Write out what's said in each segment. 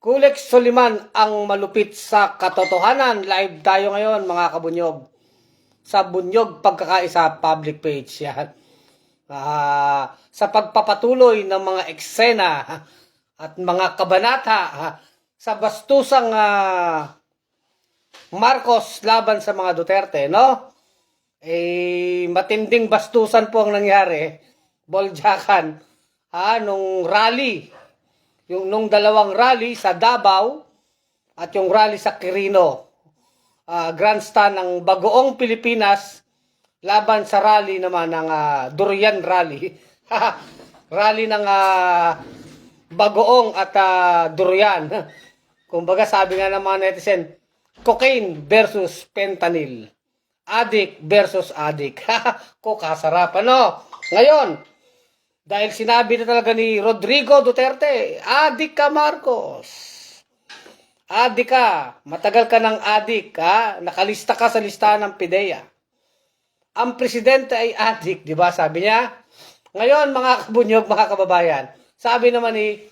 Kulex Soliman ang malupit sa katotohanan. Live tayo ngayon mga kabunyog. Sa Bunyog Pagkakaisa public page yan. Sa pagpapatuloy ng mga eksena at mga kabanata sa bastusang Marcos laban sa mga Duterte, no? Matinding bastusan po ang nangyari. Boljakan, nung rally. Nung dalawang rally sa Davao at yung rally sa Quirino. Grandstand ng Bagoong Pilipinas laban sa rally naman ng Durian Rally. Rally ng Bagoong at Durian. Kumbaga sabi nga ng mga netizen, cocaine versus fentanyl. Addict versus addict. Kasarap, ano? Ngayon, dahil sinabi na talaga ni Rodrigo Duterte, adik ka Marcos. Adik ka. Matagal ka ng adik, ha? Nakalista ka sa listahan ng PIDEA. Ang presidente ay adik, di ba? Sabi niya. Ngayon, mga kabunyog, mga kababayan, sabi naman ni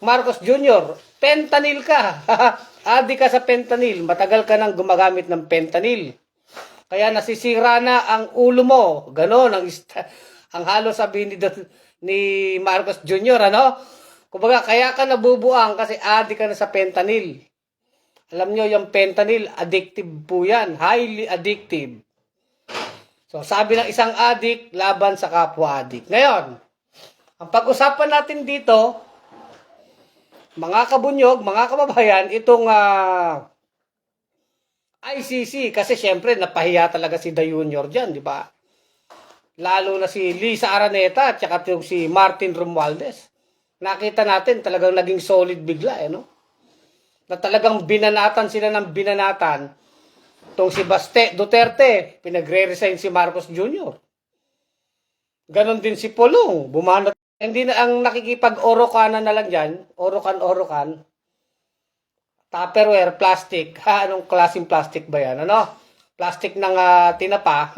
Marcos Jr., fentanyl ka. Adik ka sa fentanyl. Matagal ka nang gumagamit ng fentanyl. Kaya nasisira na ang ulo mo. Ganon ang halos sabihin ni Marcos Jr., ano? Kumbaga, kaya ka nabubuang kasi adik ka na sa fentanyl. Alam nyo, yung fentanyl, addictive po yan. Highly addictive. So, sabi ng isang adik, laban sa kapwa adik. Ngayon, ang pag-usapan natin dito, mga kabunyog, mga kababayan, itong ICC, kasi syempre, napahiya talaga si Da Junior dyan, di ba? Lalo na si Lisa Araneta at saka yung si Martin Romualdez. Nakita natin talagang naging solid bigla, no? Na talagang binanatan sila ng binanatan. Itong si Duterte, pinagre-resign si Marcos Jr. Ganon din si Pulong, bumanat. Hindi na ang nakikipag-orokanan na lang dyan, orokan. Tupperware, plastic. Anong klaseng plastic ba yan? Ano? Plastic ng tinapa.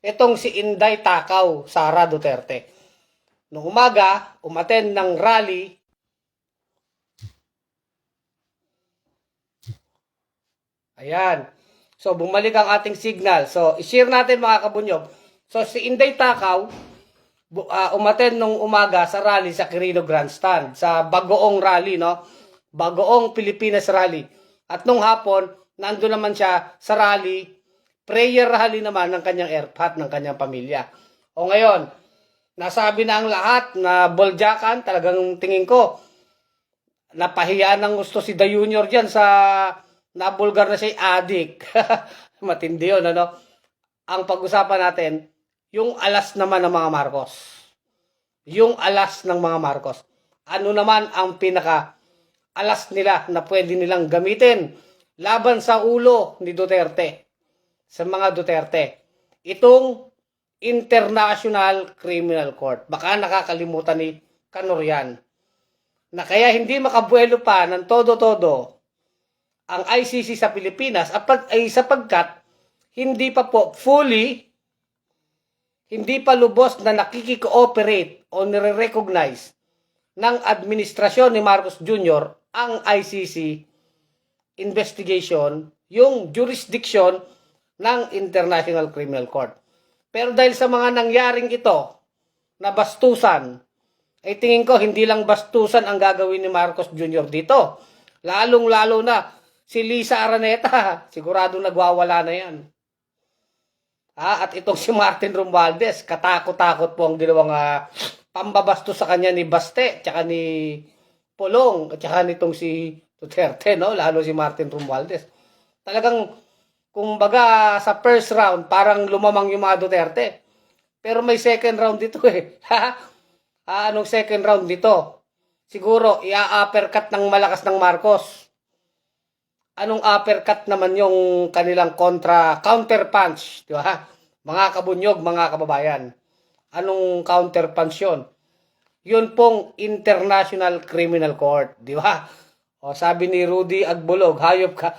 Itong si Inday Takaw, Sara Duterte. Noong umaga, umattend ng rally. Ayan. So, bumalik ang ating signal. So, i-share natin mga kabunyog. So, si Inday Takaw, umattend nung umaga sa rally sa Quirino Grandstand. Sa Bagoong Rally, no? Bagoong Pilipinas Rally. At nung hapon, nandun naman siya sa rally, prayer rally naman ng kanyang airpat, ng kanyang pamilya. O ngayon, nasabi na ang lahat na boljakan, talagang tingin ko, napahiya ng gusto si Da Junior dyan sa nabulgar na siya adik. Matindi yun, ano? Ang pag-usapan natin, yung alas naman ng mga Marcos. Yung alas ng mga Marcos. Ano naman ang pinaka-alas nila na pwede nilang gamitin laban sa ulo ni Duterte, sa mga Duterte. Itong International Criminal Court. Baka nakakalimutan ni Kanorian na kaya hindi makabuelo pa ng todo-todo ang ICC sa Pilipinas sapagkat hindi pa po hindi pa lubos na nakikikooperate o nire-recognize ng administrasyon ni Marcos Jr. ang ICC investigation, yung jurisdiction ng International Criminal Court. Pero dahil sa mga nangyaring ito, na bastusan, ay tingin ko hindi lang bastusan ang gagawin ni Marcos Jr. dito. Lalong-lalo na si Lisa Araneta, sigurado nagwawala na yan. At itong si Martin Romualdez, katakot-takot po ang dalawang pambabastos sa kanya ni Baste, tsaka ni Pulong, at tsaka nitong si Duterte, no? Lalo si Martin Romualdez. Talagang, kumbaga sa first round, parang lumamang yung mga Duterte. Pero may second round dito eh. Anong second round dito? Siguro, ia-uppercut ng malakas ng Marcos. Anong uppercut naman yung kanilang counter punch, di ba? Mga kabunyog, mga kababayan. Anong counter punch yun? Yun pong International Criminal Court, di ba? O sabi ni Rudy Agbulog, hayop ka.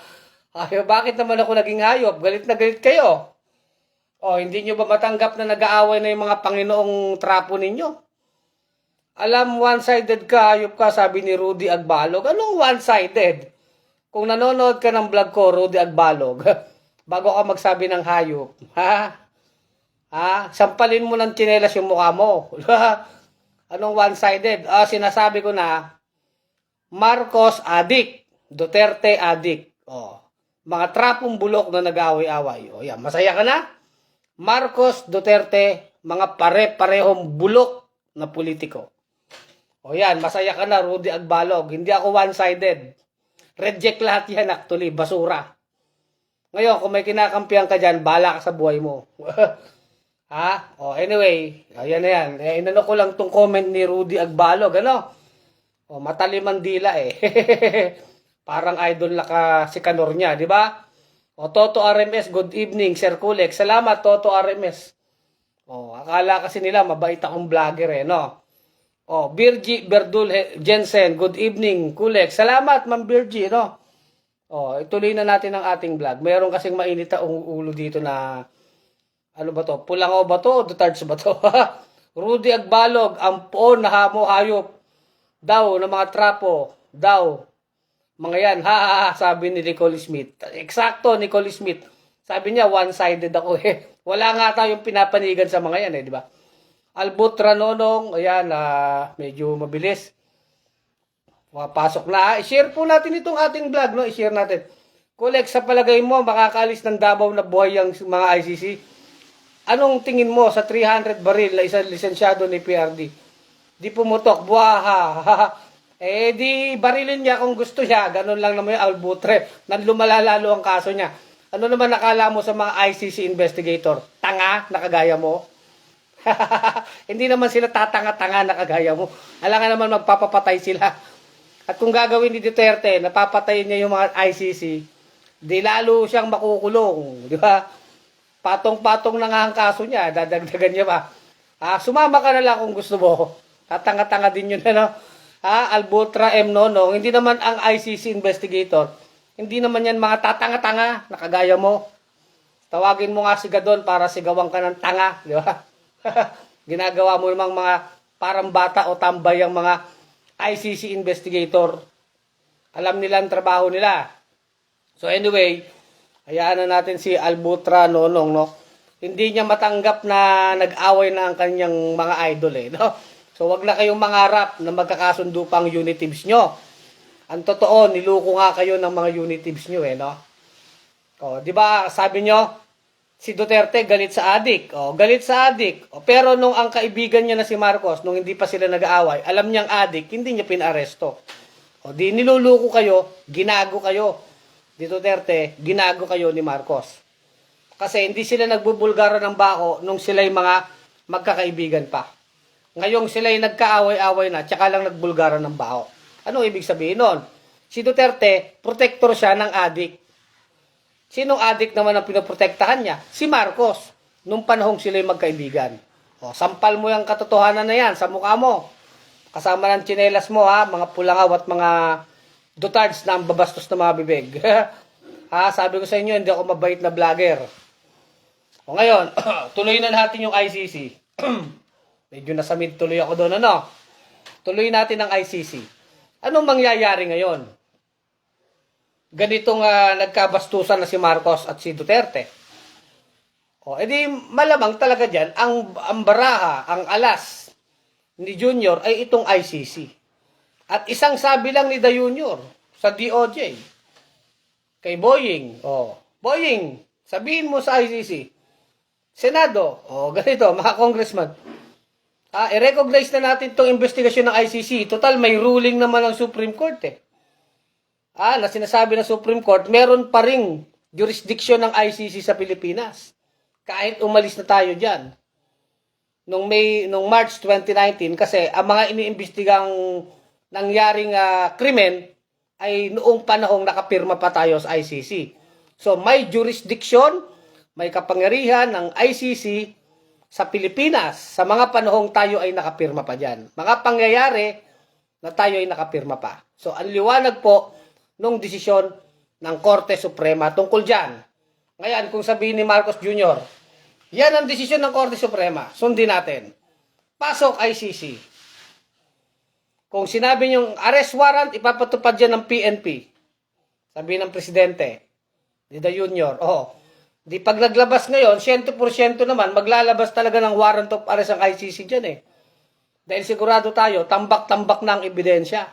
Hayop, bakit naman ako naging hayop? Galit na galit kayo. O hindi nyo ba matanggap na nag-aaway na yung mga Panginoong trapo ninyo? Alam, one-sided ka, hayop ka, sabi ni Rudy Agbalog. Anong one-sided? Kung nanonood ka ng vlog ko, Rudy Agbalog, bago ka magsabi ng hayop, ha? Ha? Sampalin mo ng tsinelas yung mukha mo. Anong one-sided? Sinasabi ko na, Marcos adik, Duterte adik. Mga trapong bulok na nag-away-away. Yan, masaya ka na? Marcos, Duterte, mga pare-parehong bulok na politiko. Yan, masaya ka na, Rudy Agbalog. Hindi ako one-sided. Reject lahat yan actually, basura. Ngayon, kung may kinakampihan ka dyan, bahala ka sa buhay mo. Ha? Anyway, ayan na yan. Inano ko lang tong comment ni Rudy Agbalog, ano? Mataliman dila eh. Parang idol na si Kanor niya, di ba? Toto RMS, good evening, Sir Kulek. Salamat, Toto RMS. Akala kasi nila mabait akong vlogger eh, no? Birgie Berdul Jensen, good evening, Kulek. Salamat, Ma'am Birgie, no? Ituloy na natin ang ating vlog. Meron kasing mainit ang ulo dito na ano ba to? Pulangaw ba to? Dutards ba to? Rudy Agbalog, ang poon na hamo hayop daw ng mga trapo daw. Mga yan, sabi ni Nicole Smith. Eksakto, Nicole Smith. Sabi niya, one-sided ako eh. Wala nga tayong pinapanigan sa mga yan eh, di ba? Albut Ranonong, ayan, medyo mabilis. Pasok na. I-share po natin itong ating vlog, no? I-share natin. Kulek, sa palagay mo, makakaalis ng Davao na buhay ang mga ICC? Anong tingin mo sa 300 baril na isang lisensyado ni PRD? Di pumutok, buwaha. Di barilin niya kung gusto niya. Ganun lang naman yung albutre. Lumala lalo ang kaso niya. Ano naman nakala mo sa mga ICC investigator? Tanga, nakagaya mo? Hindi naman sila tatanga-tanga nakagaya mo. Alangan naman magpapapatay sila. At kung gagawin ni Duterte, napapatayin niya yung mga ICC, di lalo siyang makukulong. Di ba? Patong-patong na nga ang kaso niya, dadagdagan niya ba? Sumama ka na lang kung gusto mo. Tatanga-tanga din yun, ano? Albutra M. Nonong, hindi naman ang ICC investigator, hindi naman yan mga tatanga-tanga, nakagaya mo. Tawagin mo nga si Gadon para sigawan ka ng tanga, di ba? Ginagawa mo namang mga parang bata o tambay ang mga ICC investigator. Alam nila ang trabaho nila. So anyway, hayaan na natin si Albutra Nonong, no? Hindi niya matanggap na nag-away na ang kanyang mga idol, eh, no? So, wag na kayong mangarap na magkakasundo pang unitives nyo. Ang totoo, niluko nga kayo ng mga unitives nyo, eh, no? Di ba, sabi nyo, si Duterte galit sa adik. Galit sa adik. Pero nung ang kaibigan niya na si Marcos, nung hindi pa sila nag-aaway, alam niyang adik, hindi niya pinaresto. Di niluluko kayo, ginago kayo. Di Duterte, ginago kayo ni Marcos. Kasi hindi sila nagbubulgara ng bako nung sila'y mga magkakaibigan pa. Ngayong sila'y nagkaaway-away na, tsaka lang nagbulgara ng bako. Ano ibig sabihin nun? Si Duterte, protector siya ng adik. Sinong adik naman ang pinoprotektahan niya? Si Marcos, nung panahong sila'y magkaibigan. Sampal mo yung katotohanan na yan sa mukha mo. Kasama ng tsinelas mo, mga pulangaw at mga dutards na ang babastos na mga bibig. Sabi ko sa inyo, hindi ako mabait na vlogger. Ngayon, tuloy na natin yung ICC. Medyo nasamid tuloy ako doon, ano? Tuloy natin ang ICC. Anong mangyayari ngayon? Ganitong nagkabastusan na si Marcos at si Duterte. Edi malamang talaga dyan, ang baraha, ang alas ni Junior ay itong ICC. At isang sabi lang ni The Junior sa DOJ, kay Boying, Boying, sabihin mo sa ICC, Senado, ganito, mga congressman, i-recognize na natin itong investigasyon ng ICC. Total, may ruling naman ng Supreme Court eh. Na sinasabi ng Supreme Court, meron pa ring jurisdiction ng ICC sa Pilipinas. Kahit umalis na tayo dyan. Nung March 2019, kasi ang mga iniimbestigang nangyaring krimen ay noong panahong nakapirma pa tayo sa ICC. So may jurisdiction, may kapangyarihan ng ICC sa Pilipinas sa mga panahong tayo ay nakapirma pa dyan. Mga pangyayari na tayo ay nakapirma pa. So ang liwanag po nung desisyon ng Korte Suprema tungkol dyan. Ngayon, kung sabihin ni Marcos Jr., yan ang desisyon ng Korte Suprema, sundin natin. Pasok ICC. Kung sinabi niyong arrest warrant, ipapatupad yan ng PNP. Sabi ng presidente, ni The Junior. Oh, di pag naglabas ngayon, 100% naman, maglalabas talaga ng warrant of arrest ang ICC dyan eh. Dahil sigurado tayo, tambak-tambak na ang ebidensya.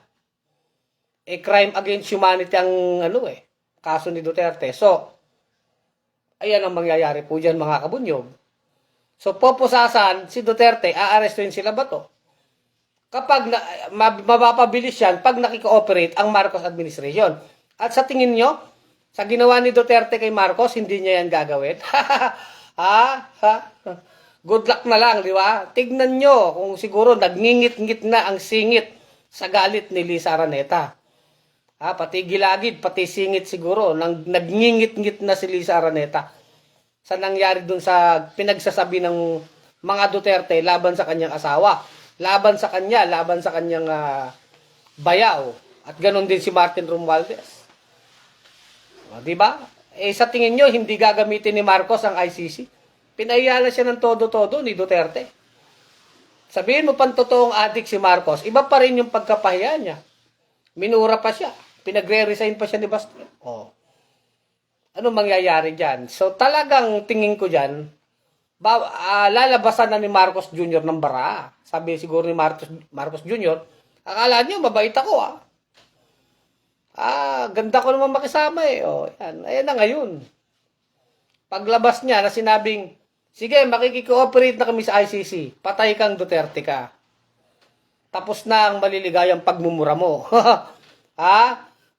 Crime against humanity ang kaso ni Duterte. So, ayan ang mangyayari po dyan mga kabunyog. So, poposasan si Duterte, aarestuin sila ba to? Kapag mapapabilis yan, pag nakikooperate ang Marcos administration. At sa tingin nyo, sa ginawa ni Duterte kay Marcos, hindi niya yan gagawin? Good luck na lang, di ba? Tignan nyo kung siguro nagngingit-ngit na ang singit sa galit ni Lisa Araneta. Pati gilagid, pati singit siguro, nagngingit-ngit na si Lisa Araneta sa nangyari dun sa pinagsasabi ng mga Duterte laban sa kanyang asawa, laban sa kanya, laban sa kanyang bayaw, at ganon din si Martin Romualdez. Diba? Sa tingin nyo, hindi gagamitin ni Marcos ang ICC? Pinahiyala siya ng todo-todo ni Duterte. Sabihin mo pang totoong adik si Marcos, iba pa rin yung pagkapahiya niya. Minura pa siya. Pinagre-resign pa siya ni Bastian. Ano mangyayari dyan? So talagang tingin ko dyan, lalabasan na ni Marcos Jr. ng bara. Sabi siguro ni Marcos Jr., akala niyo mabait ako ganda ko naman makisama yan. Ayan na ngayon. Paglabas niya na sinabing, sige, makikikooperate na kami sa ICC. Patay kang Duterte ka. Tapos na ang maliligayang pagmumura mo.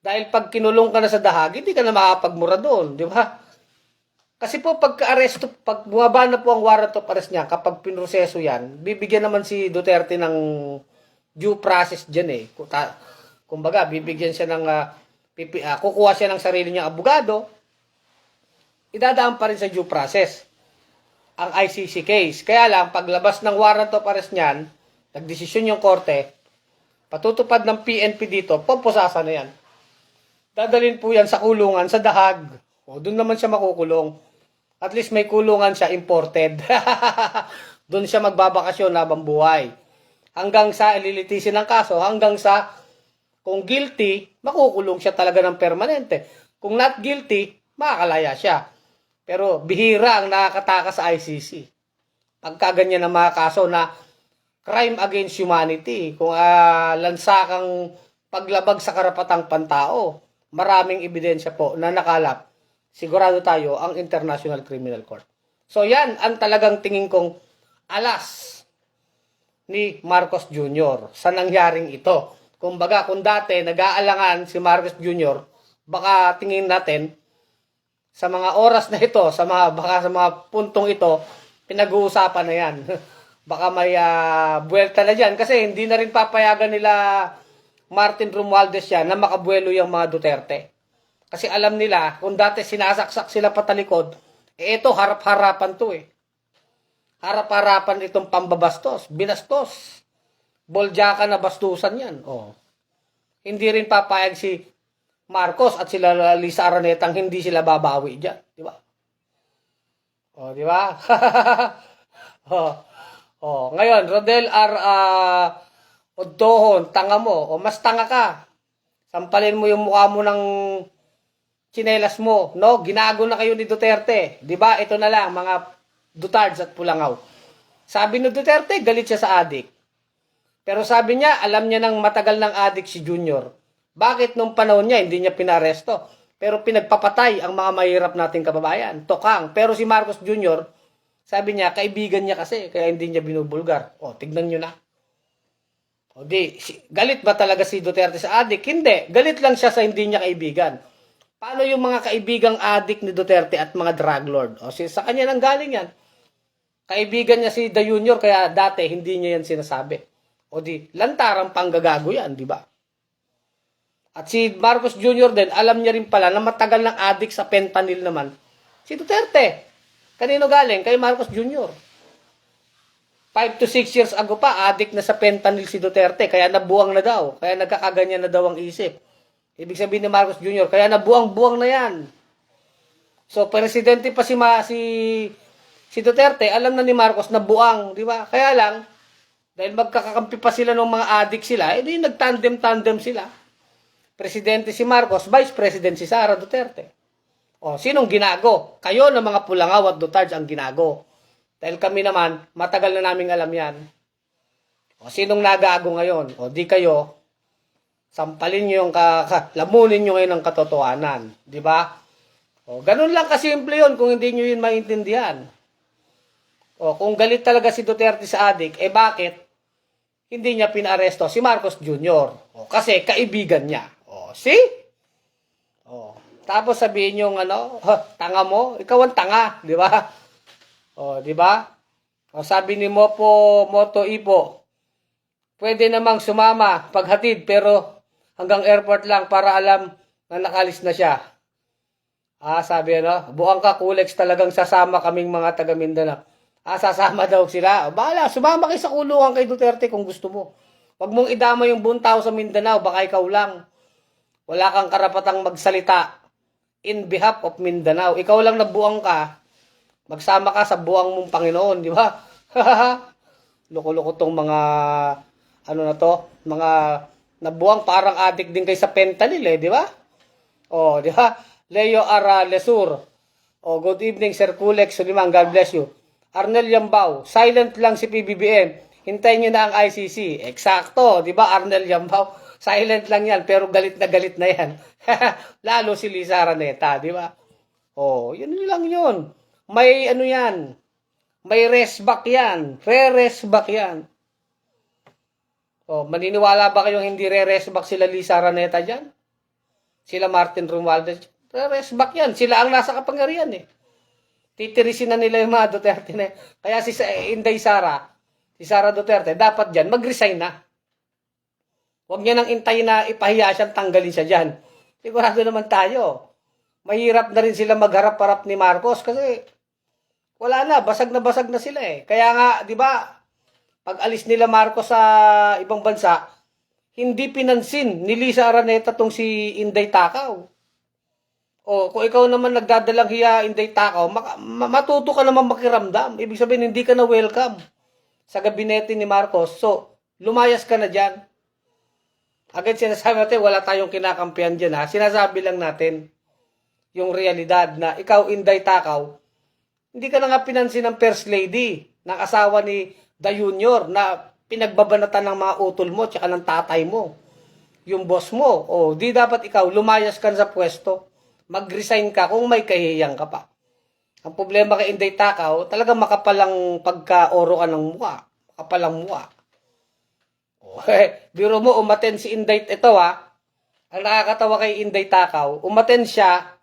Dahil pag kinulong ka na sa dahag, hindi ka na makapagmura doon. Di ba? Kasi po pagka-arresto, pag bumaba na po ang warrant of arrest niya, kapag pinroseso yan, bibigyan naman si Duterte ng due process dyan eh. Kumbaga, bibigyan siya ng, kukuha siya ng sarili niyang abogado, idadaan pa rin sa due process ang ICC case. Kaya lang, paglabas ng warrant of arrest niyan, nagdesisyon yung korte, patutupad ng PNP dito, poposasa na yan. Dadalhin po yan sa kulungan, sa dahag. Doon naman siya makukulong. At least may kulungan siya imported. Doon siya magbabakasyon habang buhay. Hanggang sa ililitisin ng kaso, hanggang sa kung guilty, makukulong siya talaga ng permanente. Kung not guilty, makakalaya siya. Pero bihira ang nakakatakas sa ICC. Pagkaganyan ng mga kaso na crime against humanity, kung lansakang paglabag sa karapatang pantao, maraming ebidensya po na nakalap, sigurado tayo ang International Criminal Court. So yan ang talagang tingin kong alas ni Marcos Jr. sa nangyaring ito. Kumbaga, kung dati nag-aalangan si Marcos Jr., baka tingin natin sa mga oras na ito, baka sa mga puntong ito, pinag-uusapan na yan. Baka may buwelta na dyan. Kasi hindi na rin papayagan nila Martin Romualdez yan na makabuelo yung mga Duterte. Kasi alam nila, kung dati sinasaksak sila patalikod, ito harap-harapan to eh. Harap-harapan itong pambabastos, binastos. Boljaka na bastusan yan. Hindi rin papayag si Marcos at sila Lisa Araneta hindi sila babawi dyan. Di ba? Di ba? Ngayon, Rodel R. Odtohon, tanga mo. Mas tanga ka. Sampalin mo yung mukha mo ng tsinelas mo. No? Ginago na kayo ni Duterte. Di ba? Ito na lang, mga Dutards at Pulangaw. Sabi ni Duterte, galit siya sa adik. Pero sabi niya, alam niya nang matagal ng adik si Junior. Bakit nung panahon niya, hindi niya pinaresto? Pero pinagpapatay ang mga mahirap nating kababayan. Tokang. Pero si Marcos Jr., sabi niya, kaibigan niya kasi, kaya hindi niya binubulgar. Tignan niyo na. Galit ba talaga si Duterte sa adik? Hindi. Galit lang siya sa hindi niya kaibigan. Paano yung mga kaibigang adik ni Duterte at mga drug lord? Sa kanya nang galing yan. Kaibigan niya si The Junior, kaya dati hindi niya yan sinasabi. Lantarang panggagago yan, di ba? At si Marcos Jr. din, alam niya rin pala na matagal ng adik sa fentanyl naman. Si Duterte. Kanino galing? Kay Marcos Jr. 5 to 6 years ago pa, adik na sa fentanyl si Duterte. Kaya nabuwang na daw. Kaya nagkakaganyan na daw ang isip. Ibig sabihin ni Marcos Jr., kaya nabuwang-buwang na yan. So, presidente pa si Duterte, alam na ni Marcos na buwang, di ba? Kaya lang, Dahil magkakakampi pa sila ng mga adik sila, edi nagtandem-tandem sila. Presidente si Marcos, Vice President si Sara Duterte. O, sinong ginago? Kayo na mga Pulangaw at Duterte ang ginago. Dahil kami naman, matagal na naming alam yan. O, sinong nagago ngayon? O, di kayo, sampalin nyo yung, lamunin nyo ngayon ang katotohanan. Di ba? O, ganun lang kasimple yun kung hindi nyo yun maintindihan. O, kung galit talaga si Duterte sa adik, bakit hindi niya pinaresto si Marcos Jr.? O, kasi kaibigan niya. O, see? O, tapos sabihin yung tanga mo, ikaw ang tanga, di ba? O, di ba? O, sabi ni Moto Ipo, pwede namang sumama paghatid pero hanggang airport lang para alam na nakalis na siya. Sabi buang ka Kulex, talagang sasama kaming mga taga Mindanao. Sasama daw sila. Bahala, sumama kayo sa kulungan kay Duterte kung gusto mo. Huwag mong idama yung buong tao sa Mindanao, baka ikaw lang. Wala kang karapatang magsalita in behalf of Mindanao. Ikaw lang nabuang ka, magsama ka sa buang mong Panginoon, di ba? Loko-loko tong mga, mga nabuang parang adik din kay sa fentanyl di ba? O, di ba? Leo Ara Lesur. O, good evening, Sir Kulex Suliman, God bless you. Arnel Yambao, silent lang si PBBM. Hintayin nyo na ang ICC. Eksakto, di ba, Arnel Yambao? Silent lang yan, pero galit na yan. Lalo si Liza Araneta, di ba? Oh, yun lang yun. May yan. May restback yan. Re-restback yan. Oh, maniniwala ba kayong hindi re-restback sila Liza Araneta dyan? Sila Martin Romualdez? Re-restback yan. Sila ang nasa kapangyarihan Titirisin na nila yung mga Duterte na. Kaya si Inday Sara, si Sara Duterte, dapat dyan, mag-resign na. Huwag niya nang intayin na ipahiya siya, tanggalin siya dyan. Sigurado naman tayo. Mahirap na rin sila magharap-harap ni Marcos kasi wala na basag na sila Kaya nga, di ba, pag alis nila Marcos sa ibang bansa, hindi pinansin ni Liza Araneta tong si Inday Takaw. O, kung ikaw naman nagdadalang hiya, Inday Takaw, matuto ka naman makiramdam. Ibig sabihin, hindi ka na welcome sa gabinete ni Marcos. So, lumayas ka na dyan. Agad sinasabi natin, wala tayong kinakampihan dyan Sinasabi lang natin yung realidad na ikaw, Inday Takaw, hindi ka na nga pinansin ng First Lady, ng asawa ni The Junior, na pinagbabanatan ng mga utol mo, tsaka ng tatay mo, yung boss mo. O, di dapat ikaw, lumayas ka sa pwesto. Mag-resign ka kung may kahiyang ka pa. Ang problema kay Inday Takaw, talagang makapalang pagka-oro ka ng mukha. Makapalang mukha. Biro mo, umaten si Inday, ito ang nakakatawa kay Inday Takaw, umaten siya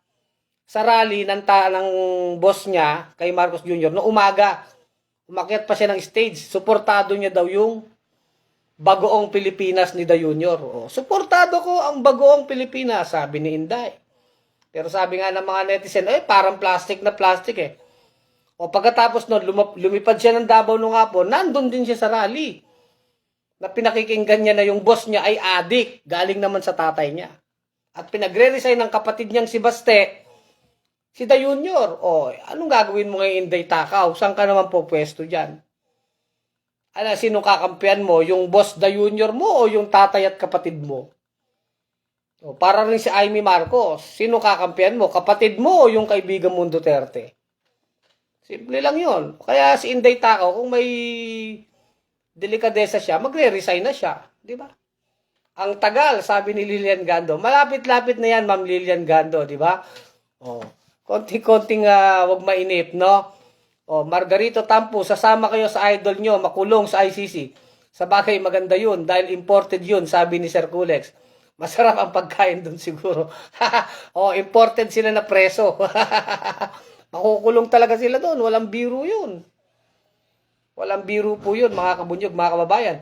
sa rally ng boss niya, kay Marcos Jr., no umaga. Umakyat pa siya ng stage, suportado niya daw yung bagoong Pilipinas ni The Junior. Suportado ko ang bagoong Pilipinas, sabi ni Inday. Pero sabi nga ng mga netizen, parang plastic na plastic pagkatapos nun, lumipad siya ng Davao nung hapon, nandun din siya sa rally. Na pinakikinggan niya na yung boss niya ay adik, galing naman sa tatay niya. At pinagre-resign ng kapatid niyang si Baste, si The Junior. Anong gagawin mo ngayon, Inday Takaw? Saan ka naman po pwesto dyan? Sino kakampihan mo? Yung boss The Junior mo o yung tatay at kapatid mo? Para rin si Amy Marcos, sino kakampihan mo? Kapatid mo o yung kaibigan mo Duterte? Simple lang yon. Kaya si Inday Takaw, kung may delikadesa siya, magre-resign na siya. Di ba? Ang tagal, sabi ni Lilian Gando. Malapit-lapit na yan, Ma'am Lilian Gando, di ba? Konting-konting wag mainip, no? Margarito Tampo, sasama kayo sa idol nyo, makulong sa ICC. Sa bagay, maganda yun, dahil imported yun, sabi ni Sir Kulex. Masarap ang pagkain dun siguro. Imported sila na preso. Makukulong talaga sila doon, walang biro yun. Walang biro po yun, mga kabunyog, mga kababayan.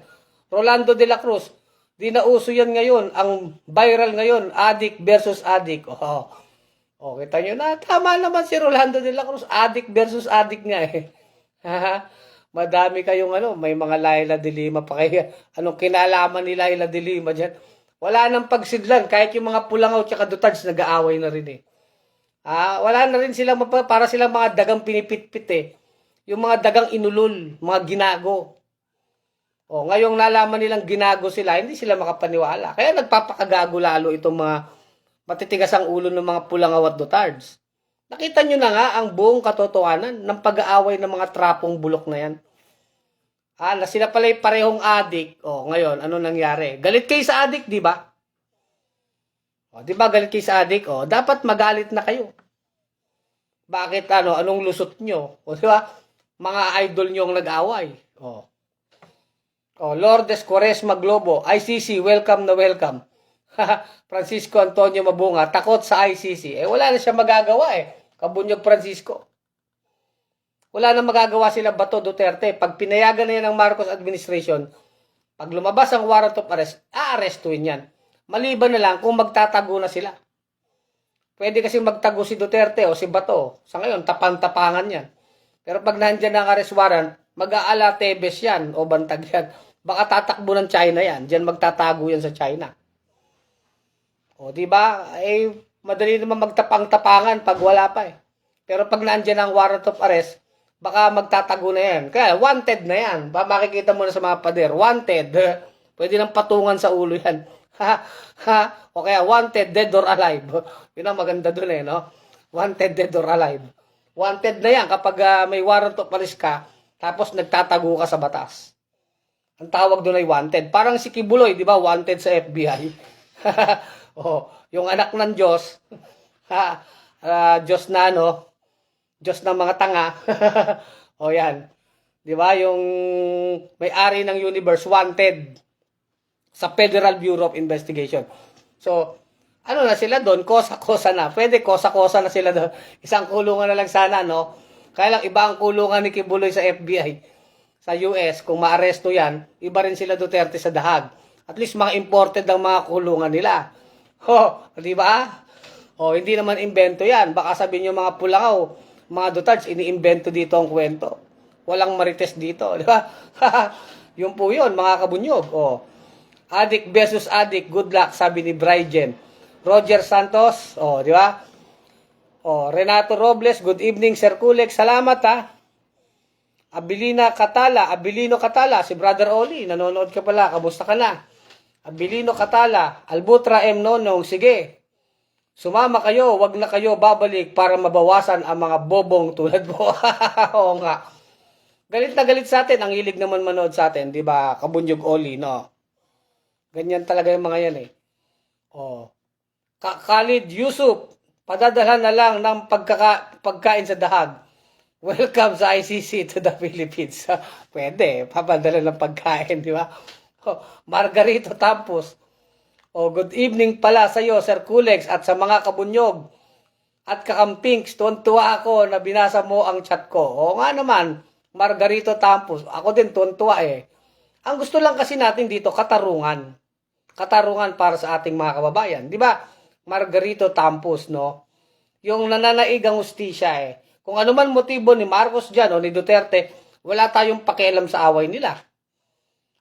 Rolando de la Cruz, di na uso yan ngayon. Ang viral ngayon, adik versus adik. Kita nyo na, tama naman si Rolando de la Cruz. Adik versus adik nga Madami kayong may mga Laila de Lima pa kayo. Anong kinalaman ni Laila de Lima dyan? Wala nang pagsidlan. Kahit yung mga Pulangaw tsaka Dutags, nag-aaway na rin wala na rin sila, para silang mga dagang pinipit-pit Yung mga dagang inulol, mga ginago. O, ngayong nalaman nilang ginago sila, hindi sila makapaniwala. Kaya nagpapakagago lalo itong mga matitigas ang ulo ng mga Pulangaw at Dutards. Nakita nyo na nga ang buong katotohanan ng pag-aaway ng mga trapong bulok na yan. Na sila pala'y parehong adik. O, ngayon, ano nangyari? Galit kayo sa adik, di ba? O, di ba galit kayo sa adik? O, dapat magalit na kayo. Bakit anong lusot nyo? O, di ba? Mga idol nyo ang nag-away. Lourdes Quaresma Globo, ICC, welcome na welcome. Francisco Antonio Mabunga, takot sa ICC. Wala na siya magagawa Kabunyog Francisco. Wala na magagawa sila Bato Duterte. Pag pinayagan na yan ng Marcos administration, pag lumabas ang warrant of arrest, aarestuin yan. Maliban na lang kung magtatago na sila. Pwede kasi magtago si Duterte o si Bato. Sa ngayon, tapang-tapangan yan. Pero pag nandiyan ang arrest warrant, mag-aala Tebes yan o bantag yan. Baka tatakbo ng China yan. Diyan magtatago yan sa China. O, di ba? Madali naman magtapang-tapangan pag wala pa Pero pag nandiyan ang warrant of arrest, baka magtatago na yan. Kaya wanted na yan. Makikita mo na sa mga pader. Wanted. Pwede nang patungan sa ulo yan. O kaya wanted, dead or alive. Yun ang maganda dun no? Wanted, dead or alive. Wanted na yan kapag may warrant of arrest ka, tapos nagtatago ka sa batas. Ang tawag doon ay wanted. Parang si Kibuloy, di ba? Wanted sa FBI. Yung anak ng Diyos, Diyos na Diyos ng mga tanga. Yan. Di ba? Yung may-ari ng universe, wanted sa Federal Bureau of Investigation. So, ano na sila doon? Kosa-kosa na. Pwede kosa-kosa na sila doon. Isang kulungan na lang sana, no? Kaya lang, iba ang kulungan ni Kibuloy sa FBI. Sa US, kung maaresto yan, iba rin sila Duterte sa dahag. At least mga imported ang mga kulungan nila. Di ba? Hindi naman invento yan. Baka sabihin nyo mga Pulangaw, mga Dutards, iniimbento dito ang kwento. Walang marites dito. Di ba? Yun po yun, mga kabunyog. Adik versus adik, good luck, sabi ni Brygen. Roger Santos, di ba? Renato Robles, good evening, Sir Kulek. Salamat, Abilino Catala, si Brother Oli, nanonood ka pala, kamusta ka na? Abilino Catala, Albutra M. Nonong, sige. Sumama kayo, wag na kayo babalik para mabawasan ang mga bobong tulad mo. Oo nga. Galit na galit sa atin, ang hilig naman manood sa atin, di ba? Kabunyog Oli, no? Ganyan talaga yung mga yan Khalid Yusuf, padadala na lang ng pagkain sa dahag. Welcome sa ICC to the Philippines. Pwede, papadala ng pagkain, di ba? Margarito Tampos, good evening pala sa iyo, Sir Kulex, at sa mga kabunyog at kakampings. Tuwan-tuwa ako na binasa mo ang chat ko. Nga naman, Margarito Tampos. Ako din tuwan-tuwa Ang gusto lang kasi natin dito, katarungan. Katarungan para sa ating mga kababayan. Di ba? Margarito Tampos, no? Yung nananaig ang hustisya Kung ano man motibo ni Marcos dyan o ni Duterte, wala tayong pakialam sa away nila.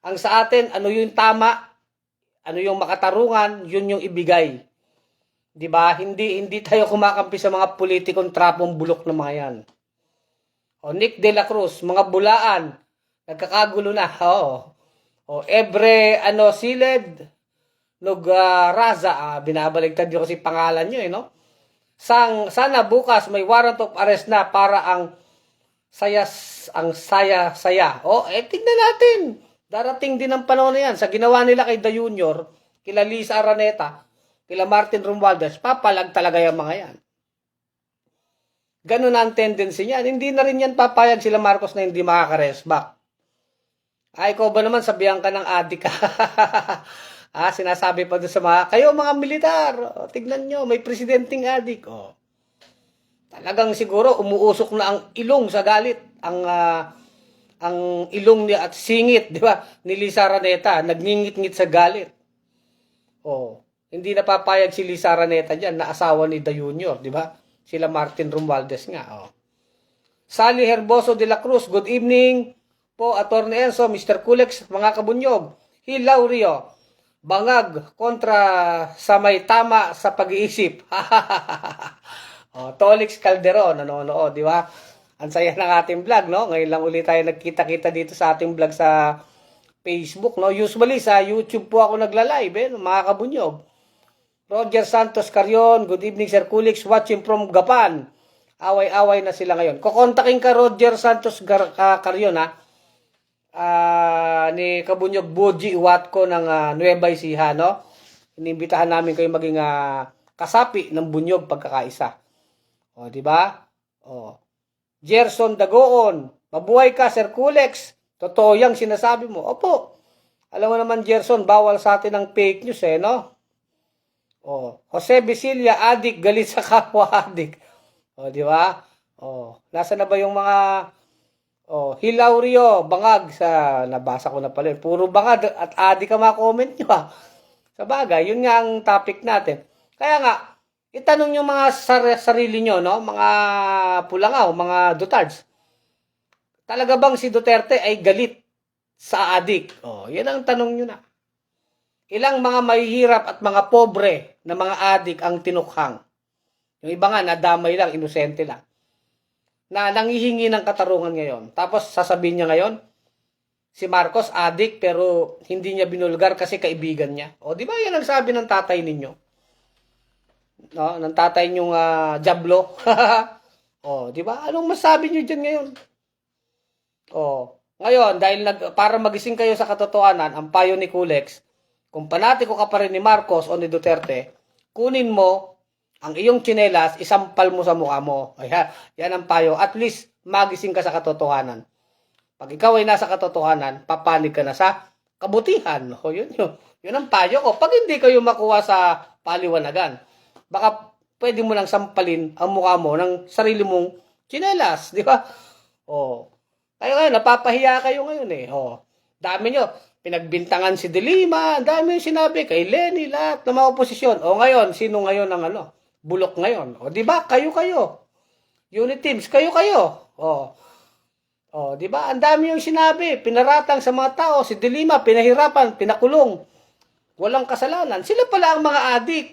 Ang sa atin, ano yung tama, ano yung makatarungan, yun yung ibigay. Di ba? Hindi tayo kumakampi sa mga politikong trapong bulok na mga yan. Nick De La Cruz, mga bulaan, nagkakagulo na. Ebre, Siled, Raza, binabaligtad nyo kasi pangalan nyo, no? Sana bukas may warrant of arrest na para ang saya-saya. Tignan natin. Darating din ang panahon na yan. Sa ginawa nila kay Da Junior, kila Lisa Araneta, kila Martin Romualdez, papalag talaga yung mga yan. Ganun ang tendency niyan. Hindi na rin yan papayag sila Marcos na hindi makaka-resback. Ikaw ba naman sabihan ka ng adik ka? Sinasabi pa doon sa mga, kayo mga militar, tignan nyo, may presidenteng adik. Talagang siguro umuusok na ang ilong sa galit. Ang ilong niya at singit, di ba? Ni Lisa Araneta, nagngingit-ngit sa galit. Hindi napapayag si Lisa Araneta dyan, na asawa ni Da Junior, di ba? Sila Martin Romualdez nga. Sally Herboso de la Cruz, good evening po, Atty. Enzo, Mr. Kulex, mga kabunyog. Hilaw Rio, bangag kontra sa may tama sa pag-iisip. Tolix Calderon, nanonood, di ba? Ang saya ng ating vlog, no? Ngayon lang ulit tayo nagkita-kita dito sa ating vlog sa Facebook, no? Usually sa YouTube po ako nagla-live, mga kabunyog. Roger Santos Carion, good evening Sir Kulix, watching from Gapan. Away-away na sila ngayon. Kukontakin ka Roger Santos Carion, ha? Ni Kabunyog Boji Iwatko ng Nueva Ecija, no? Inimbitahan namin kayo maging kasapi ng bunyog pagkakaisa. O, di ba? O. Gerson Dagoon, mabuhay ka Sir Kulex. Totoo yang sinasabi mo. Opo. Alam mo naman Gerson, bawal sa atin ang fake news no? O. Jose Bisilia, adik, galit sa kapwa adik. O, di ba? O. Nasa na ba yung mga Hilaurio, bangag sa nabasa ko na pala. Puro bangag at adik ka mga comment nyo Sa bagay, yun nga ang topic natin. Kaya nga, itanong nyo mga sarili nyo, no? Mga pulangaw, mga dutards. Talaga bang si Duterte ay galit sa adik? Yan ang tanong nyo na. Ilang mga mahihirap at mga pobre na mga adik ang tinukhang. Yung iba nga, nadamay lang, inosente lang. Na nangihingi ng katarungan ngayon. Tapos sasabihin niya ngayon, si Marcos adik pero hindi niya binulgar kasi kaibigan niya. Di ba yan ang sabi ng tatay ninyo? No, ng tatay niyong Jablo. Di ba? Anong masabi niyo diyan ngayon? Ngayon dahil para magising kayo sa katotohanan, ang payo ni Kulex, kung panatiko ka pa rin ni Marcos o ni Duterte, kunin mo ang iyong tsinelas, isampal mo sa mukha mo. Yan ang payo. At least magising ka sa katotohanan. Pag ikaw ay nasa katotohanan, papanig ka na sa kabutihan. Yun ang payo ko. Pag hindi kayo makuha sa paliwanagan, baka pwede mo lang sampalin ang mukha mo ng sarili mong tsinelas. Di ba? Kayo ngayon, napapahiya kayo ngayon Dami nyo. Pinagbintangan si De Lima, dami yung sinabi kay Lenny, lahat ng mga oposisyon. Ngayon, sino ngayon ang bulok ngayon? Di ba? Kayo. Unit teams, kayo. Di ba? Ang dami yung sinabi, pinaratang sa mga tao, si De Lima, pinahirapan, pinakulong. Walang kasalanan. Sila pala ang mga adik.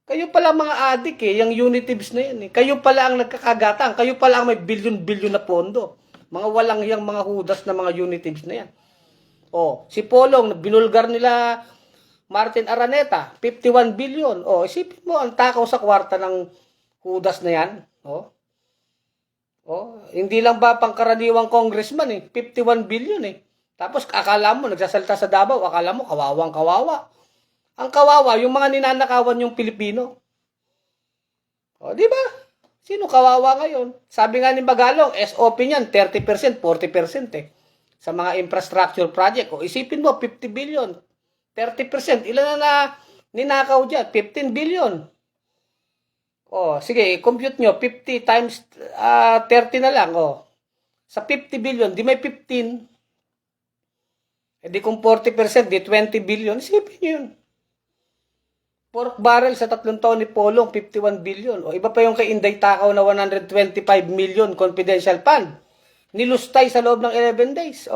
Kayo pala ang mga adik yung unit teams na yan Kayo pala ang nagkakagatan, kayo pala ang may bilyon-bilyon na pondo. Mga walang yang mga hudas na mga unit teams na yan. Si Polong, binulgar nila Martin Araneta, 51 billion. Isipin mo, ang takaw sa kwarta ng hudas na yan. Hindi lang ba pangkaraniwang congressman 51 billion Tapos akala mo, nagsasalita sa Davao, akala mo kawawang kawawa. Ang kawawa, yung mga ninanakawan yung Pilipino. Di ba? Sino kawawa ngayon? Sabi nga ni Magalong, SOP niyan, 30%, 40% sa mga infrastructure project. Isipin mo, 50 billion. 30%. Ilan na ninakaw dyan? 15 billion. Sige, compute nyo. 50 times 30 na lang. Sa 50 billion, di may 15. Di kung 40%, di 20 billion. Isipin nyo yun. Pork barrel sa 3 taon ni Polong, 51 billion. Iba pa yung kay Inday Takaw na 125 million confidential fund. Nilustay sa loob ng 11 days.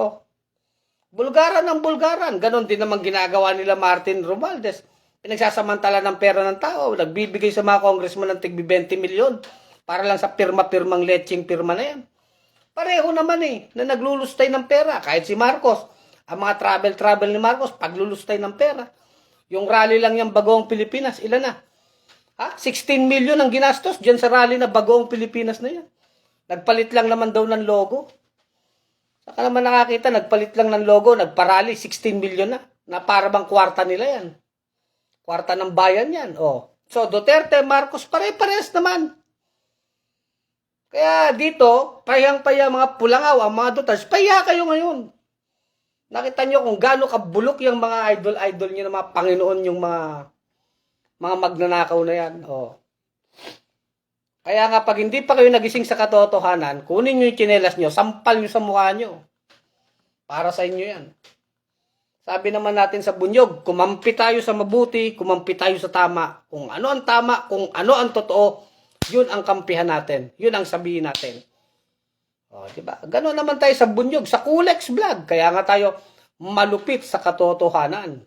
Bulgaran ng bulgaran. Ganon din naman ginagawa nila Martin Romualdez. Pinagsasamantala ng pera ng tao. Nagbibigay sa mga congressman ng tigbi 20 milyon. Para lang sa pirma-pirmang leching pirma na yan. Pareho naman na naglulustay ng pera. Kahit si Marcos. Ang mga travel ni Marcos, paglulustay ng pera. Yung rally lang yung Bagoong Pilipinas, ilan na? 16 million ang ginastos dyan sa rally na Bagoong Pilipinas na yan. Nagpalit lang naman daw ng logo. Saka naman nakakita, nagpalit lang ng logo, nagparally, 16 million na. Na para bang kwarta nila yan. Kwarta ng bayan yan. So, Duterte, Marcos, pare-pares naman. Kaya dito, payang-paya mga pulangaw, ang mga Duterte, paya kayo ngayon. Nakita nyo kung gaano kabulok yung mga idol-idol nyo na mga Panginoon yung mga magnanakaw na yan. Kaya nga pag hindi pa kayo nagising sa katotohanan, kunin nyo yung tsinelas nyo, sampal nyo sa mukha nyo. Para sa inyo yan. Sabi naman natin sa bunyog, kumampi tayo sa mabuti, kumampi tayo sa tama. Kung ano ang tama, kung ano ang totoo, yun ang kampihan natin. Yun ang sabihin natin. Diba? Gano'n naman tayo sa bunyog, sa Kulex Vlog. Kaya nga tayo malupit sa katotohanan.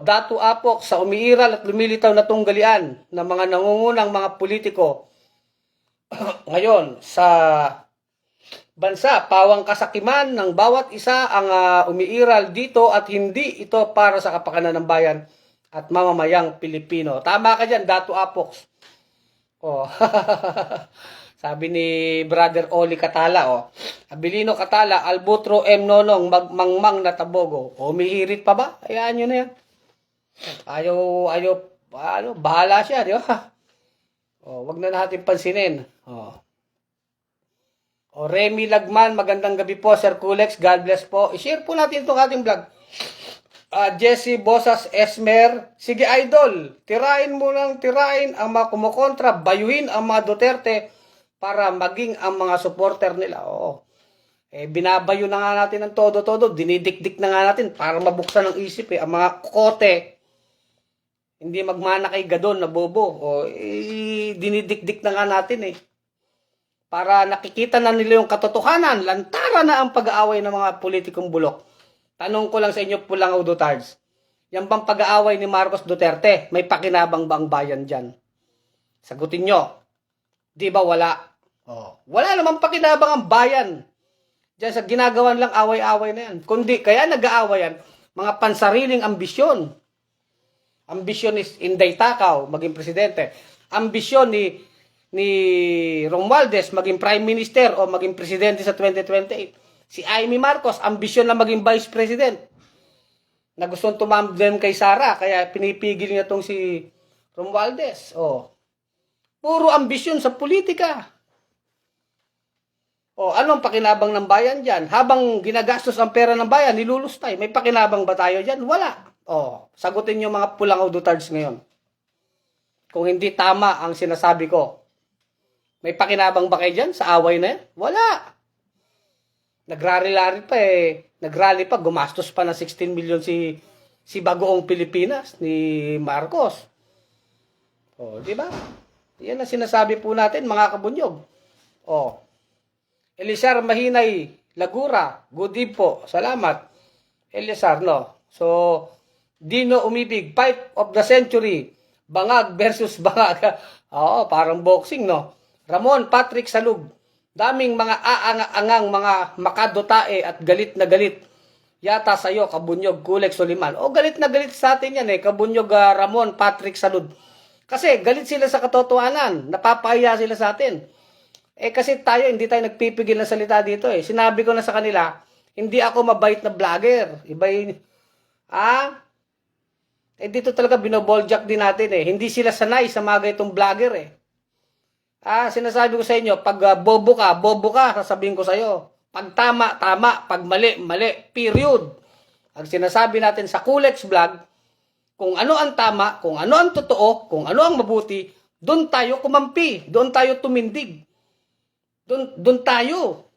Datu Apok sa umiiral at lumilitaw na tunggalian ng mga nangungunang mga politiko ngayon sa bansa, pawang kasakiman ng bawat isa ang umiiral dito at hindi ito para sa kapakanan ng bayan at mamamayang Pilipino. Tama ka dyan, Dato Apox. Oh. Sabi ni Brother Oli Catala, oh. Abilino Catala, Albutro M. Nonong, Mangmang na Tabogo. Umihirit pa ba? Hayaan nyo na yan. Ayaw, bahala siya, di ba? Oh, wag na natin pansinin. Oh. O Remy Lagman, magandang gabi po, Sir Kulex, God bless po. I-share po natin itong ating vlog. Jesse Bosas Esmer, sige idol, tirain mo lang tirain ang mga kumukontra, bayuhin ang mga Duterte para maging ang mga supporter nila. Oo. Binabayo na nga natin ng todo-todo, dinidikdik na nga natin para mabuksan ang isip ang mga kote. Hindi magmana kay Gadon na bobo. Dinidikdik na nga natin para nakikita na nila yung katotohanan, lantara na ang pag-aaway ng mga politikong bulok. Tanong ko lang sa inyo, Pulangaw Dutards, yan bang pag-aaway ni Marcos Duterte, may pakinabang ba ang bayan dyan? Sagutin nyo. Di ba wala? Wala namang pakinabang ang bayan. Diyan sa ginagawan lang away-away na yan. Kundi, kaya nag-aaway yan, mga pansariling ambisyon. Ambisyon ni Inday Takaw, maging presidente. Ambisyon ni Romualdez maging prime minister o maging presidente sa 2028. Si Amy Marcos, ambisyon na maging vice president. Na gustong tumambem kay Sara, kaya pinipigil niya tong si Romualdez. Puro ambisyon sa politika. Anong pakinabang ng bayan dyan? Habang ginagastos ang pera ng bayan, nilulustay. May pakinabang ba tayo dyan? Wala. Sagutin niyo mga Pulangaw Dutards ngayon. Kung hindi tama ang sinasabi ko, may pakinabang ba kayo dyan sa away na yan? Wala. Nagrally pa, gumastos pa ng 16 million si Bagoong Pilipinas ni Marcos. Di ba? Yan ang sinasabi po natin, mga kabunyog. Elisar Mahinay Lagura, good eve po. Salamat. Elisar, no? So, Dino Umibig, fight of the century. Bangag versus bangag. Parang boxing, no? Ramon Patrick Salug, daming mga aangang mga makadotae at galit na galit. Yata sa'yo, Kabunyog, Kulex, Soliman. Galit na galit sa atin yan Kabunyog, Ramon Patrick Salud. Kasi galit sila sa katotohanan. Napapahiya sila sa atin. Kasi tayo, hindi tayo nagpipigil na salita dito Sinabi ko na sa kanila, hindi ako mabait na vlogger. Dito talaga binoboljak din natin Hindi sila sanay sa mga itong vlogger Sinasabi ko sa inyo, pag bobo ka, sasabihin ko sa iyo. Pag tama, tama. Pag mali, mali. Period. Ang sinasabi natin sa Kulex Vlog, kung ano ang tama, kung ano ang totoo, kung ano ang mabuti, doon tayo kumampi. Doon tayo tumindig. Doon tayo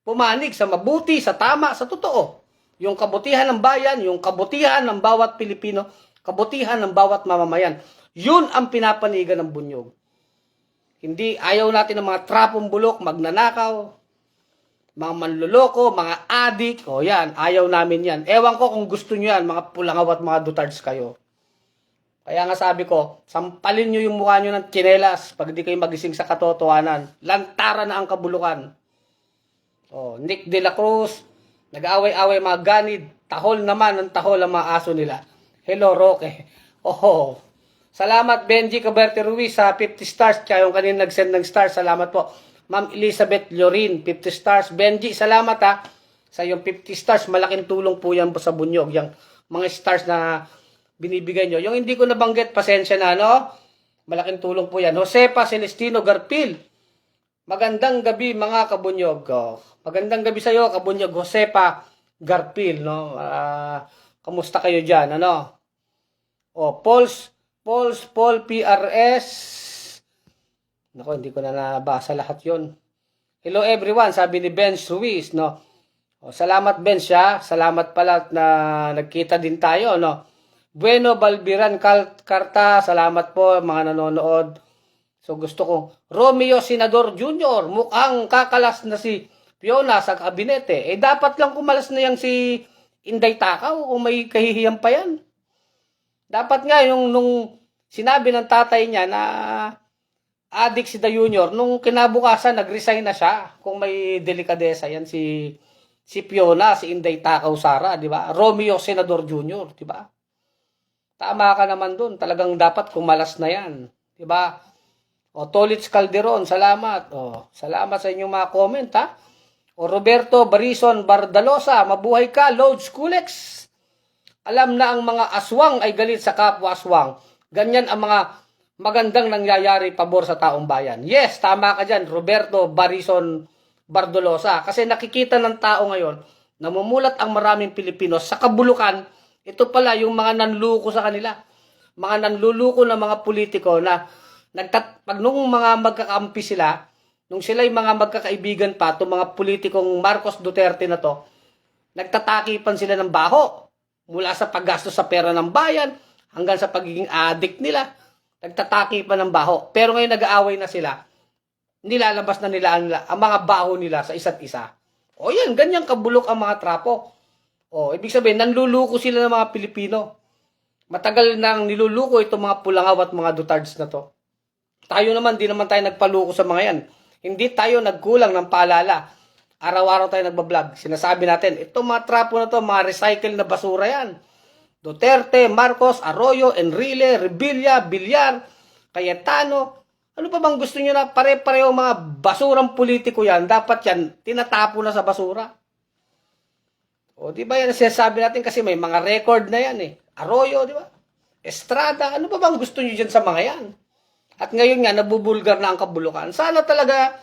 pumanig sa mabuti, sa tama, sa totoo. Yung kabutihan ng bayan, yung kabutihan ng bawat Pilipino, kabutihan ng bawat mamamayan. Yun ang pinapanigan ng bunyog. Hindi, ayaw natin ng mga trapong bulok, magnanakaw, mga manluloko, mga adik. Yan, ayaw namin yan. Ewan ko kung gusto nyo yan, mga Pulangaw at mga Dutards kayo. Kaya nga sabi ko, sampalin nyo yung mukha nyo ng tsinelas pag di kayo magising sa katotohanan. Lantara na ang kabulukan. Nick De La Cruz, nag-away-away mga ganid, tahol naman ang tahol ang mga aso nila. Hello, Roque. Salamat Benji Caberte Ruiz sa 50 stars. Kaya yung kanina nag-send ng stars. Salamat po. Ma'am Elizabeth Lorin, 50 stars. Benji, salamat sa yung 50 stars. Malaking tulong po yan po sa bunyog. Yung mga stars na binibigay nyo. Yung hindi ko nabanggit, pasensya na, no? Malaking tulong po yan. Josepa Celestino Garpil. Magandang gabi mga kabunyog. Magandang gabi sa iyo, kabunyog. Josepa Garpil, no? Kamusta kayo dyan, ano? Paul PRS. Nako, hindi ko na nabasa lahat yon. Hello everyone, sabi ni Ben Ruiz, no? Salamat Ben siya. Salamat pala na nagkita din tayo, no? Bueno Balbiran Carta, salamat po mga nanonood. So gusto ko, Romeo Senador Jr., mukhang kakalas na si Fiona sa kabinete. Dapat lang kumalas na yang si Inday Takaw kung may kahihiyan pa yan. Dapat nga yung nung sinabi ng tatay niya na adik si Da Junior, nung kinabukasan, nag-resign na siya. Kung may delikadesa yan, si Fiona, si Inday Takaw Sara, di ba? Romeo Senador Junior, di ba? Tama ka naman dun. Talagang dapat kumalas na yan. Di ba? O, Tolits Calderon, salamat. O, salamat sa inyong mga comment, ha? O, Roberto Barison Bardalosa, mabuhay ka, Lods Kulex. Alam na ang mga aswang ay galit sa kapwa aswang. Ganyan ang mga magandang nangyayari pabor sa taong bayan. Yes, tama ka dyan, Roberto Barison Bardolosa. Kasi nakikita ng tao ngayon, namumulat ang maraming Pilipino sa kabulukan. Ito pala yung mga nanluko sa kanila. Mga nanluluko ng mga politiko na pag nung mga magkakampi sila, nung sila'y mga magkakaibigan pa, itong mga politikong Marcos Duterte na to, nagtatakipan sila ng baho. Mula sa paggastos sa pera ng bayan, hanggang sa pagiging addict nila, nagtatakipan ng baho. Pero ngayon nag-aaway na sila, nilalabas na nila ang mga baho nila sa isa't isa. O yan, ganyan kabulok ang mga trapo. O, ibig sabihin, nanluluko sila ng mga Pilipino. Matagal nang niluluko itong mga pulangaw at mga dutards na to. Tayo naman, di naman tayo nagpaluko sa mga yan. Hindi tayo nagkulang ng paalala. Araw-araw tayo nagbablog. Sinasabi natin, itong mga trapo na to, mga recycle na basura yan. Duterte, Marcos, Arroyo, Enrile, Revilla, Villar, Cayetano. Ano pa bang gusto nyo na pare-pareho mga basurang politiko yan? Dapat yan, tinatapo na sa basura. O, di ba yan sinasabi natin kasi may mga record na yan eh. Arroyo, di ba? Estrada, ano pa bang gusto nyo dyan sa mga yan? At ngayon nga, nabubulgar na ang kabulukan. Sana talaga,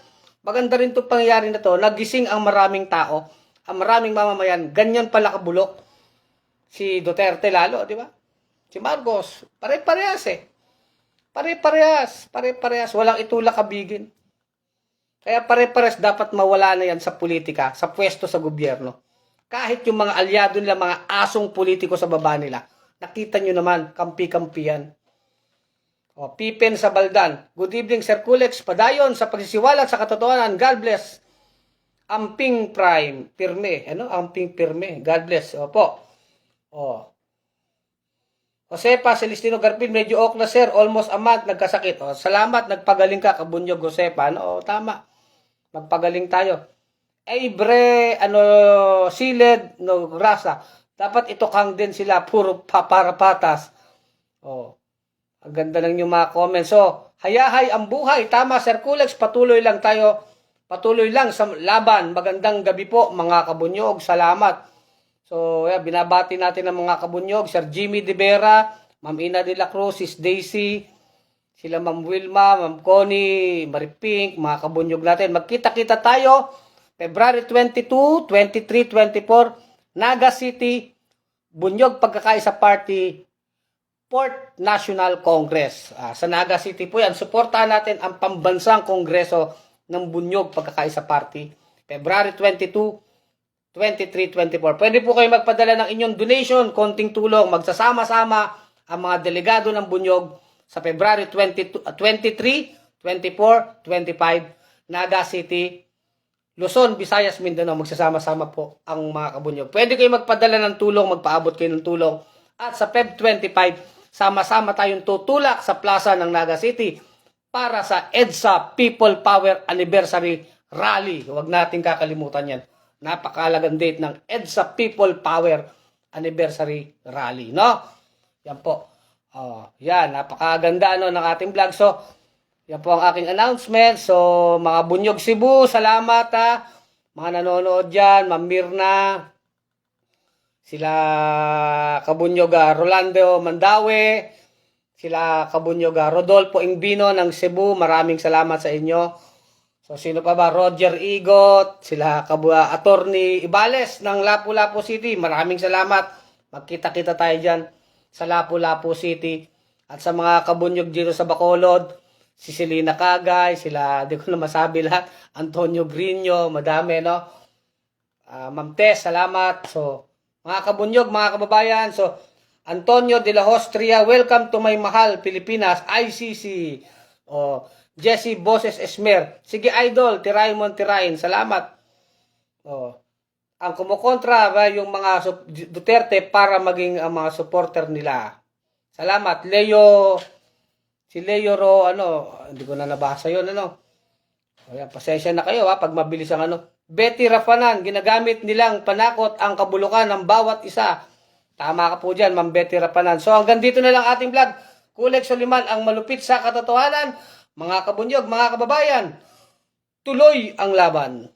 maganda rin itong pangyayari na to, nagising ang maraming tao, ang maraming mamamayan, ganyan pala kabulok. Si Duterte lalo, di ba? Si Marcos, pare-parehas eh. Pare-parehas, walang itulak kabigin. Kaya pare-parehas dapat mawala na yan sa politika, sa pwesto sa gobyerno. Kahit yung mga alyado nila, mga asong politiko sa baba nila, nakita nyo naman, kampi-kampi yan. O, Pipen sa Baldan. Good evening, Sir Kulex. Padayon sa pagsisiwalat sa katotohanan. God bless. Amping Prime. Pirme. Ano? Amping Pirme. God bless. Opo. O. Josepa Celestino Garpin. Medyo ok na, sir. Almost a month. Nagkasakit. O, salamat. Nagpagaling ka. Kabunyog, Josepa. Ano? O, tama. Magpagaling tayo. Bre, silid, no, grasa. Dapat ito kang din sila. Puro paparapatas. O. Ang ganda ng inyong mga comments. So, hayahay ang buhay. Tama, Sir Kulex. Patuloy lang tayo. Patuloy lang sa laban. Magandang gabi po, mga kabunyog. Salamat. So, binabati natin ang mga kabunyog. Sir Jimmy De Vera, Ma'am Ina de la Cruz, Sis Daisy, sila Ma'am Wilma, Ma'am Connie, Maripink, mga kabunyog natin. Magkita-kita tayo. February 22, 23, 24, Naga City, Bunyog Pagkakaisa Party, 4th National Congress. Sa Naga City po yan. Suportahan natin ang pambansang kongreso ng Bunyog Pagkakaisa Party. February 22, 23, 24. Pwede po kayo magpadala ng inyong donation, konting tulong. Magsasama-sama ang mga delegado ng Bunyog sa February 22, 23, 24, 25, Naga City, Luzon, Visayas, Mindanao. Magsasama-sama po ang mga kabunyog. Pwede kayo magpadala ng tulong, magpaabot kayo ng tulong. At sa Feb 25, sama-sama tayong tutulak sa plaza ng Naga City para sa EDSA People Power Anniversary Rally. Huwag natin kakalimutan yan. Napakalagang date ng EDSA People Power Anniversary Rally. No? Yan po. Yan, napakaganda ng ating vlog. So, yan po ang aking announcement. So, mga Bunyog Cebu, salamat ha. Mga nanonood dyan, Ma'am Mirna, sila Kabunyog Rolando Mandawe, sila Kabunyog Rodolfo Ingbino ng Cebu, maraming salamat sa inyo. So sino pa ba? Roger Igot, sila Attorney Ibales ng Lapu-Lapu City, maraming salamat. Magkita-kita tayo dyan sa Lapu-Lapu City. At sa mga Kabunyog dito sa Bacolod, si Selena Cagay, sila, di ko na masabi lahat, Antonio Grino, madami, no? Ma'am Tess, salamat. So, mga kabunyog, mga kababayan, so, Antonio de la Hostria, welcome to my mahal, Pilipinas, ICC. Jesse Boses Esmer, sige idol, tirahin mo tirahin, salamat. Ang kumukontra ba yung mga Duterte para maging ang mga supporter nila. Salamat. Leo Si Leo hindi ko na nabasa yun, Kaya pasensya na kayo pag mabilis ang Betty Rafanan, ginagamit nilang panakot ang kabulukan ng bawat isa. Tama ka po dyan, Ma'am Betty Rafanan. So hanggang dito na lang ating vlog. Kuleg Soliman, ang malupit sa katotohanan. Mga kabunyog, mga kababayan, tuloy ang laban.